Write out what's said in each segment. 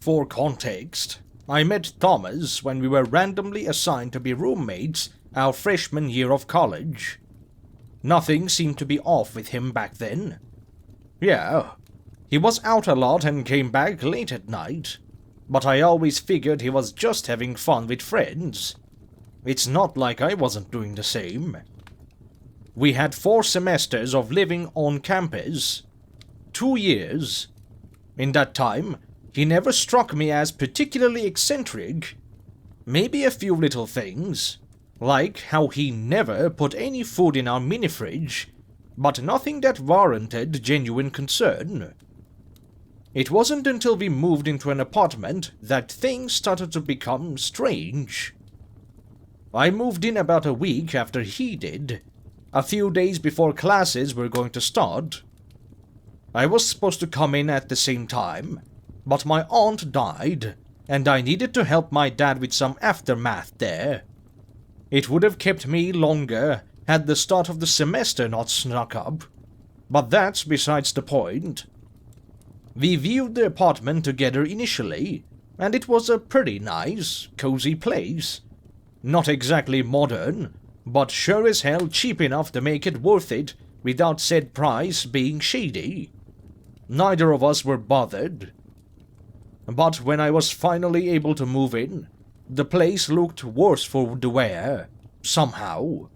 For context, I met Thomas when we were randomly assigned to be roommates our freshman year of college. Nothing seemed to be off with him back then. Yeah, he was out a lot and came back late at night, but I always figured he was just having fun with friends. It's not like I wasn't doing the same. We had 4 semesters of living on campus. 2 years. In that time, he never struck me as particularly eccentric. Maybe a few little things, like how he never put any food in our mini-fridge, but nothing that warranted genuine concern. It wasn't until we moved into an apartment that things started to become strange. I moved in about a week after he did, a few days before classes were going to start. I was supposed to come in at the same time, but my aunt died, and I needed to help my dad with some aftermath there. It would have kept me longer had the start of the semester not snuck up, but that's besides the point. We viewed the apartment together initially, and it was a pretty nice, cozy place. Not exactly modern, but sure as hell cheap enough to make it worth it without said price being shady. Neither of us were bothered. But when I was finally able to move in, the place looked worse for the wear, somehow.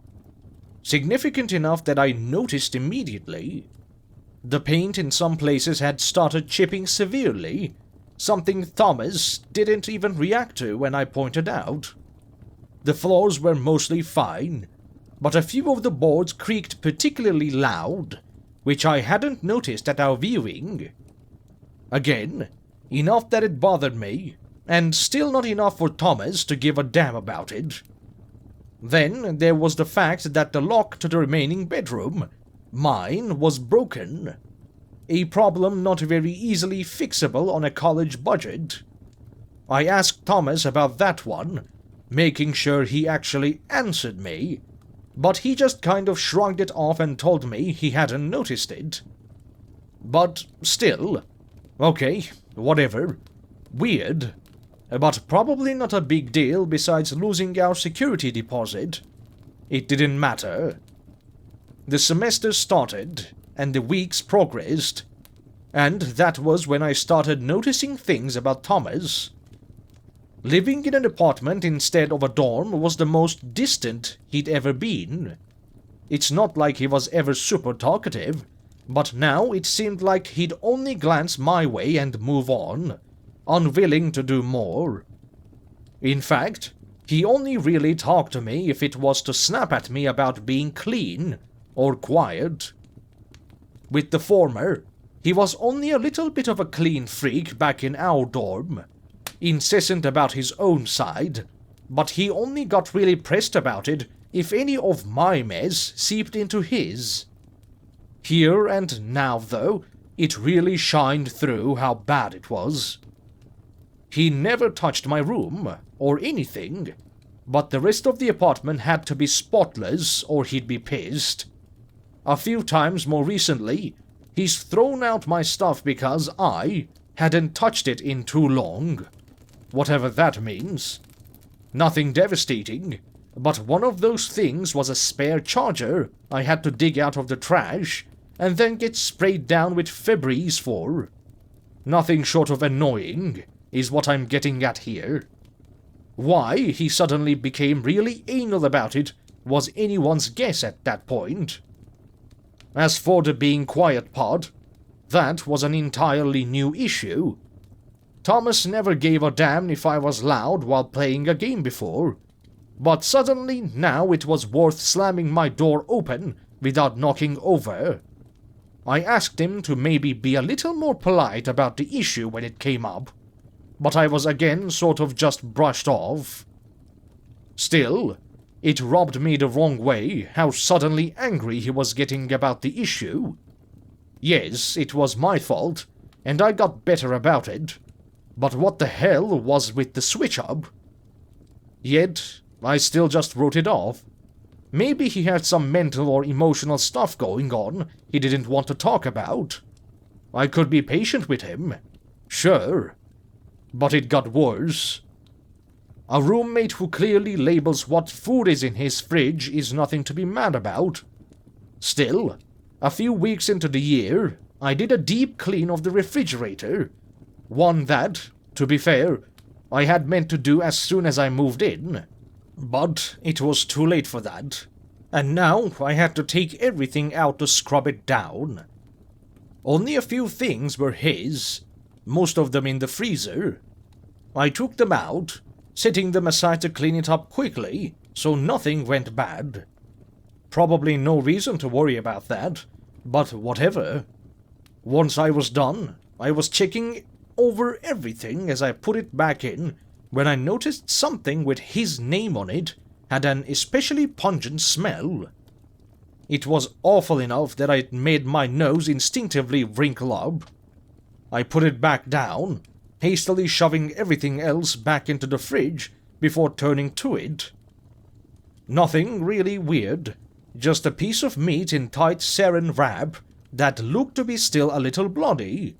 Significant enough that I noticed immediately. The paint in some places had started chipping severely, something Thomas didn't even react to when I pointed out. The floors were mostly fine, but a few of the boards creaked particularly loud, which I hadn't noticed at our viewing. Again, enough that it bothered me, and still not enough for Thomas to give a damn about it. Then there was the fact that the lock to the remaining bedroom, mine, was broken. A problem not very easily fixable on a college budget. I asked Thomas about that one, making sure he actually answered me, but he just kind of shrugged it off and told me he hadn't noticed it. But still, okay, whatever. Weird, but probably not a big deal besides losing our security deposit. It didn't matter. The semester started, and the weeks progressed, and that was when I started noticing things about Thomas. Living in an apartment instead of a dorm was the most distant he'd ever been. It's not like he was ever super talkative, but now it seemed like he'd only glance my way and move on, unwilling to do more. In fact, he only really talked to me if it was to snap at me about being clean or quiet. With the former, he was only a little bit of a clean freak back in our dorm, incessant about his own side, but he only got really pressed about it if any of my mess seeped into his. Here and now, though, it really shined through how bad it was. He never touched my room, or anything, but the rest of the apartment had to be spotless or he'd be pissed. A few times more recently, he's thrown out my stuff because I hadn't touched it in too long. Whatever that means. Nothing devastating, but one of those things was a spare charger I had to dig out of the trash and then get sprayed down with Febreze for. Nothing short of annoying is what I'm getting at here. Why he suddenly became really anal about it was anyone's guess at that point. As for the being quiet part, that was an entirely new issue. Thomas never gave a damn if I was loud while playing a game before, but suddenly now it was worth slamming my door open without knocking over. I asked him to maybe be a little more polite about the issue when it came up, but I was again sort of just brushed off. Still, it rubbed me the wrong way how suddenly angry he was getting about the issue. Yes, it was my fault, and I got better about it. But what the hell was with the switch-up? Yet, I still just wrote it off. Maybe he had some mental or emotional stuff going on he didn't want to talk about. I could be patient with him. Sure. But it got worse. A roommate who clearly labels what food is in his fridge is nothing to be mad about. Still, a few weeks into the year, I did a deep clean of the refrigerator. One that, to be fair, I had meant to do as soon as I moved in. But it was too late for that. And now I had to take everything out to scrub it down. Only a few things were his, most of them in the freezer. I took them out, setting them aside to clean it up quickly, so nothing went bad. Probably no reason to worry about that, but whatever. Once I was done, I was checking over everything as I put it back in when I noticed something with his name on it had an especially pungent smell. It was awful enough that it made my nose instinctively wrinkle up. I put it back down, hastily shoving everything else back into the fridge before turning to it. Nothing really weird, just a piece of meat in tight saran wrap that looked to be still a little bloody.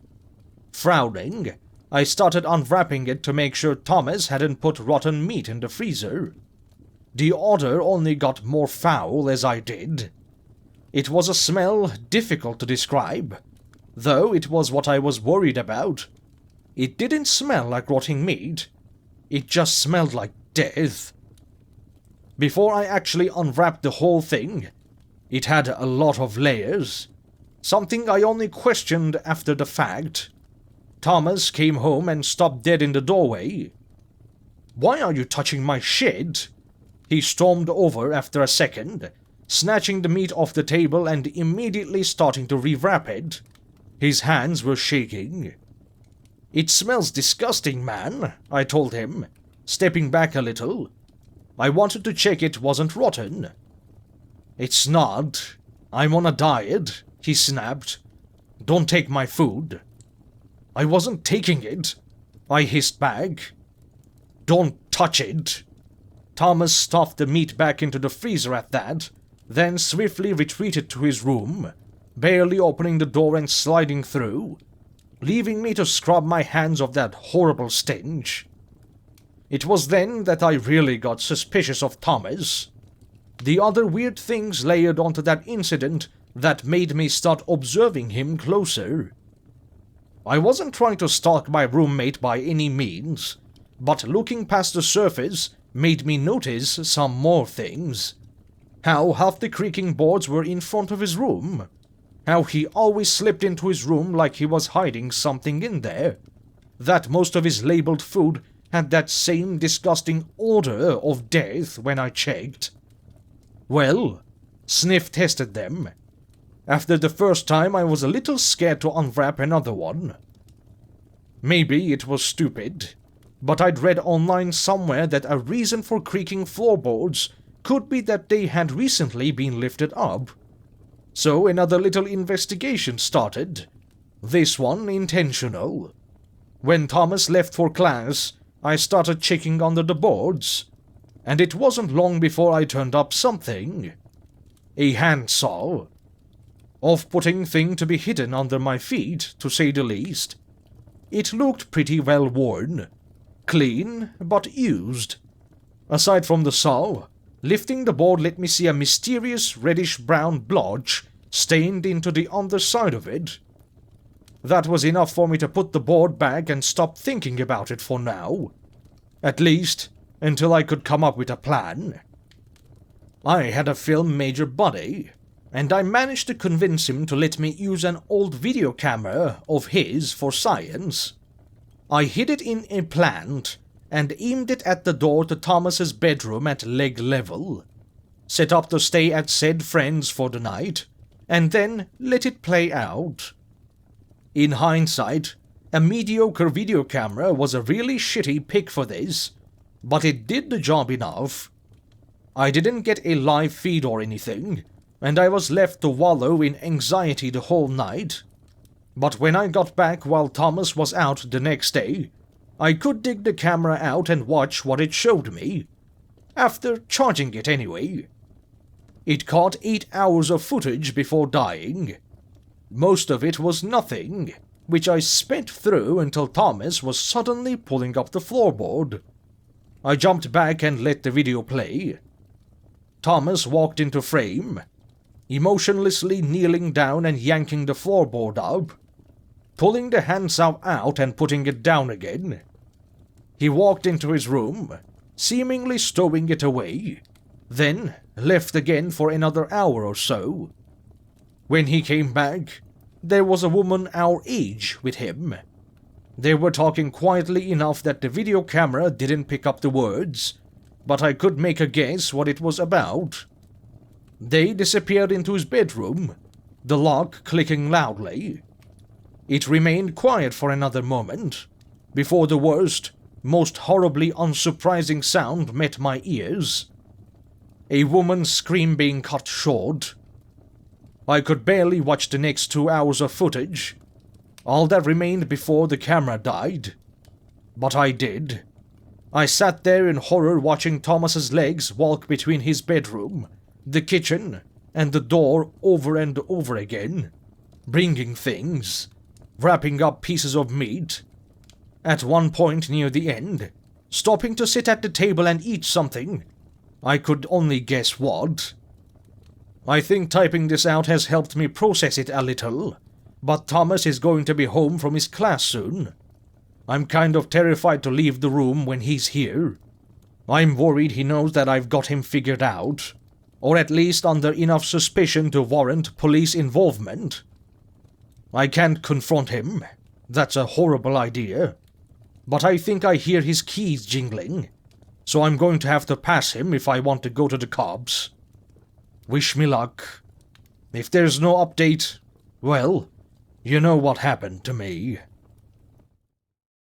Frowning, I started unwrapping it to make sure Thomas hadn't put rotten meat in the freezer. The odor only got more foul as I did. It was a smell difficult to describe, though it was what I was worried about. It didn't smell like rotting meat. It just smelled like death. Before I actually unwrapped the whole thing, it had a lot of layers, something I only questioned after the fact. Thomas came home and stopped dead in the doorway. "Why are you touching my shit?" He stormed over after a second, snatching the meat off the table and immediately starting to rewrap it. His hands were shaking. "It smells disgusting, man," I told him, stepping back a little. I wanted to check it wasn't rotten. "It's not. I'm on a diet," he snapped. "Don't take my food." "I wasn't taking it," I hissed back. "Don't touch it." Thomas stuffed the meat back into the freezer at that, then swiftly retreated to his room, barely opening the door and sliding through, leaving me to scrub my hands of that horrible stench. It was then that I really got suspicious of Thomas. The other weird things layered onto that incident that made me start observing him closer. I wasn't trying to stalk my roommate by any means, but looking past the surface made me notice some more things. How half the creaking boards were in front of his room. How he always slipped into his room like he was hiding something in there. That most of his labeled food had that same disgusting odor of death when I checked. Well, sniff tested them. After the first time I was a little scared to unwrap another one. Maybe it was stupid, but I'd read online somewhere that a reason for creaking floorboards could be that they had recently been lifted up. So another little investigation started. This one intentional. When Thomas left for class, I started checking under the boards, and it wasn't long before I turned up something. A handsaw. Off-putting thing to be hidden under my feet, to say the least. It looked pretty well worn. Clean, but used. Aside from the saw, lifting the board let me see a mysterious reddish-brown blotch stained into the underside of it. That was enough for me to put the board back and stop thinking about it for now. At least, until I could come up with a plan. I had a film major buddy, and I managed to convince him to let me use an old video camera of his for science. I hid it in a plant and aimed it at the door to Thomas's bedroom at leg level. Set up to stay at said friend's for the night, and then let it play out. In hindsight, a mediocre video camera was a really shitty pick for this, but it did the job enough. I didn't get a live feed or anything, and I was left to wallow in anxiety the whole night. But when I got back while Thomas was out the next day, I could dig the camera out and watch what it showed me. After charging it anyway. It caught 8 hours of footage before dying. Most of it was nothing. which I sped through until Thomas was suddenly pulling up the floorboard. I jumped back and let the video play. Thomas walked into frame, emotionlessly kneeling down and yanking the floorboard up, pulling the handsaw out and putting it down again. He walked into his room, seemingly stowing it away, then left again for another hour or so. When he came back, there was a woman our age with him. They were talking quietly enough that the video camera didn't pick up the words, but I could make a guess what it was about. They disappeared into his bedroom, the lock clicking loudly. It remained quiet for another moment, before the worst, most horribly unsurprising sound met my ears. A woman's scream being cut short. I could barely watch the next 2 hours of footage, all that remained before the camera died. But I did. I sat there in horror watching Thomas's legs walk between his bedroom, the kitchen, and the door over and over again, bringing things, wrapping up pieces of meat. At one point near the end, stopping to sit at the table and eat something. I could only guess what. I think typing this out has helped me process it a little, but Thomas is going to be home from his class soon. I'm kind of terrified to leave the room when he's here. I'm worried he knows that I've got him figured out, or at least under enough suspicion to warrant police involvement. I can't confront him. That's a horrible idea. But I think I hear his keys jingling, so I'm going to have to pass him if I want to go to the cops. Wish me luck. If there's no update, well, you know what happened to me.